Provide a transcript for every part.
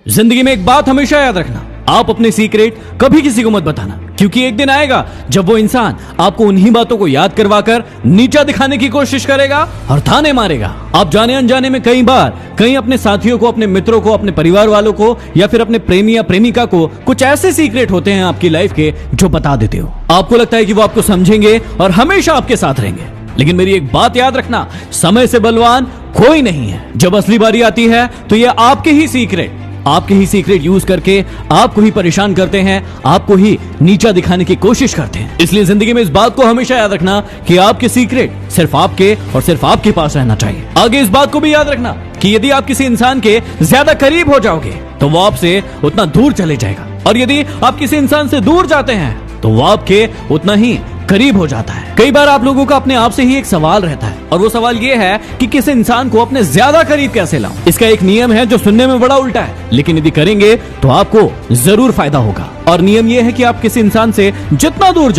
जिंदगी में एक बात हमेशा याद रखना, आप अपने सीक्रेट कभी किसी को मत बताना, क्योंकि एक दिन आएगा जब वो इंसान आपको उन्हीं बातों को याद करवाकर नीचा दिखाने की कोशिश करेगा और ताने मारेगा। आप जाने अनजाने में कई बार कहीं अपने साथियों को, अपने मित्रों को, अपने परिवार वालों को या फिर अपने प्रेमी या प्रेमिका को कुछ ऐसे सीक्रेट होते हैं आपकी लाइफ के जो बता देते हो। आपको लगता है कि वो आपको समझेंगे और हमेशा आपके साथ रहेंगे, लेकिन मेरी एक बात याद रखना, समय से बलवान कोई नहीं है। जब असली बारी आती है तो ये आपके ही सीक्रेट यूज करके आपको ही परेशान करते हैं, आपको ही नीचा दिखाने की कोशिश करते हैं। इसलिए जिंदगी में इस बात को हमेशा याद रखना कि आपके सीक्रेट सिर्फ आपके और सिर्फ आपके पास रहना चाहिए। आगे इस बात को भी याद रखना कि यदि आप किसी इंसान के ज्यादा करीब हो जाओगे तो वो आपसे उतना दूर चले जाएगा, और यदि आप किसी इंसान से दूर जाते हैं तो वो आपके उतना ही करीब हो जाता है। कई बार आप लोगों का अपने आप से ही एक सवाल रहता है, और वो सवाल ये है कि किसी इंसान को अपने ज्यादा करीब कैसे लाऊं। इसका एक नियम है जो सुनने में बड़ा उल्टा है, लेकिन यदि करेंगे तो आपको जरूर फायदा होगा। और नियम ये है कि आप किसी इंसान से जितना दूर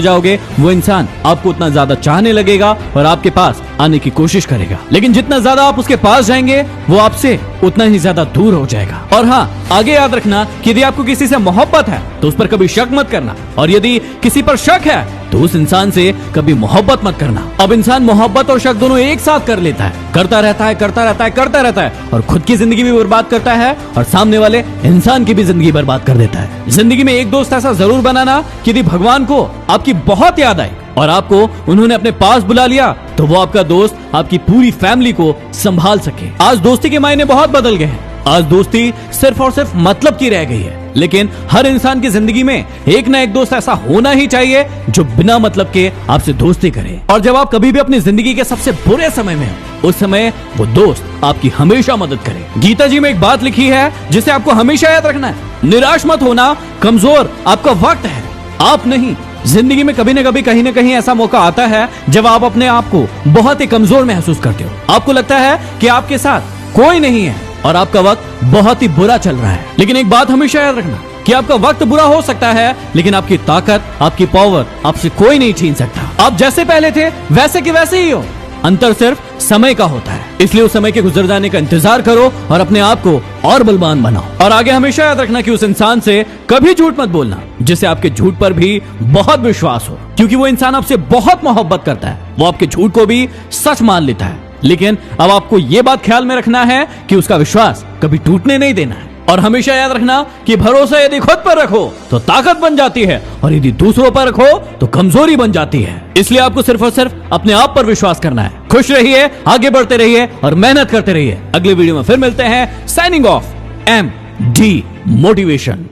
जाओगे वो इंसान आपको उतना ज्यादा चाहने लगेगा और आपके पास आने की कोशिश करेगा, लेकिन जितना ज्यादा आप उसके पास जाएंगे वो आपसे उतना ही ज्यादा दूर हो जाएगा। और हाँ, आगे याद रखना कि यदि आपको किसी से मोहब्बत है तो उस पर कभी शक मत करना, और यदि किसी पर शक है तो उस इंसान से कभी मोहब्बत मत करना। अब इंसान मोहब्बत और शक दोनों एक साथ कर लेता है, करता रहता है और खुद की जिंदगी भी बर्बाद करता है और सामने वाले इंसान की भी जिंदगी बर्बाद कर देता है। जिंदगी में एक दोस्त ऐसा जरूर बनाना कि यदि भगवान को आपकी बहुत याद आए और आपको उन्होंने अपने पास बुला लिया तो वो आपका दोस्त आपकी पूरी फैमिली को संभाल सके। आज दोस्ती के मायने बहुत बदल गए हैं। आज दोस्ती सिर्फ और सिर्फ मतलब की रह गई है, लेकिन हर इंसान की जिंदगी में एक ना एक दोस्त ऐसा होना ही चाहिए जो बिना मतलब के आपसे दोस्ती करे। और जब आप कभी भी अपनी जिंदगी के सबसे बुरे समय में हो, उस समय वो दोस्त आपकी हमेशा मदद करे। गीता जी में एक बात लिखी है जिसे आपको हमेशा याद रखना है, निराश मत होना, कमजोर आपका वक्त है, आप नहीं। जिंदगी में कभी न कभी कहीं न कहीं ऐसा मौका आता है जब आप अपने आप को बहुत ही कमजोर महसूस करते हो। आपको लगता है कि आपके साथ कोई नहीं है और आपका वक्त बहुत ही बुरा चल रहा है, लेकिन एक बात हमेशा याद रखना कि आपका वक्त बुरा हो सकता है, लेकिन आपकी ताकत, आपकी पावर आपसे कोई नहीं छीन सकता। आप जैसे पहले थे वैसे के वैसे ही हो, अंतर सिर्फ समय का होता है। इसलिए उस समय के गुजर जाने का इंतजार करो और अपने आप को और बलवान बनाओ। और आगे हमेशा याद रखना कि उस इंसान से कभी झूठ मत बोलना जिसे आपके झूठ पर भी बहुत विश्वास हो, क्योंकि वो इंसान आपसे बहुत मोहब्बत करता है, वो आपके झूठ को भी सच मान लेता है। लेकिन अब आपको ये बात ख्याल में रखना है कि उसका विश्वास कभी टूटने नहीं देना है। और हमेशा याद रखना कि भरोसा यदि खुद पर रखो तो ताकत बन जाती है, और यदि दूसरों पर रखो तो कमजोरी बन जाती है। इसलिए आपको सिर्फ और सिर्फ अपने आप पर विश्वास करना है। खुश रहिए, आगे बढ़ते रहिए और मेहनत करते रहिए। अगले वीडियो में फिर मिलते हैं। Signing off, MD motivation.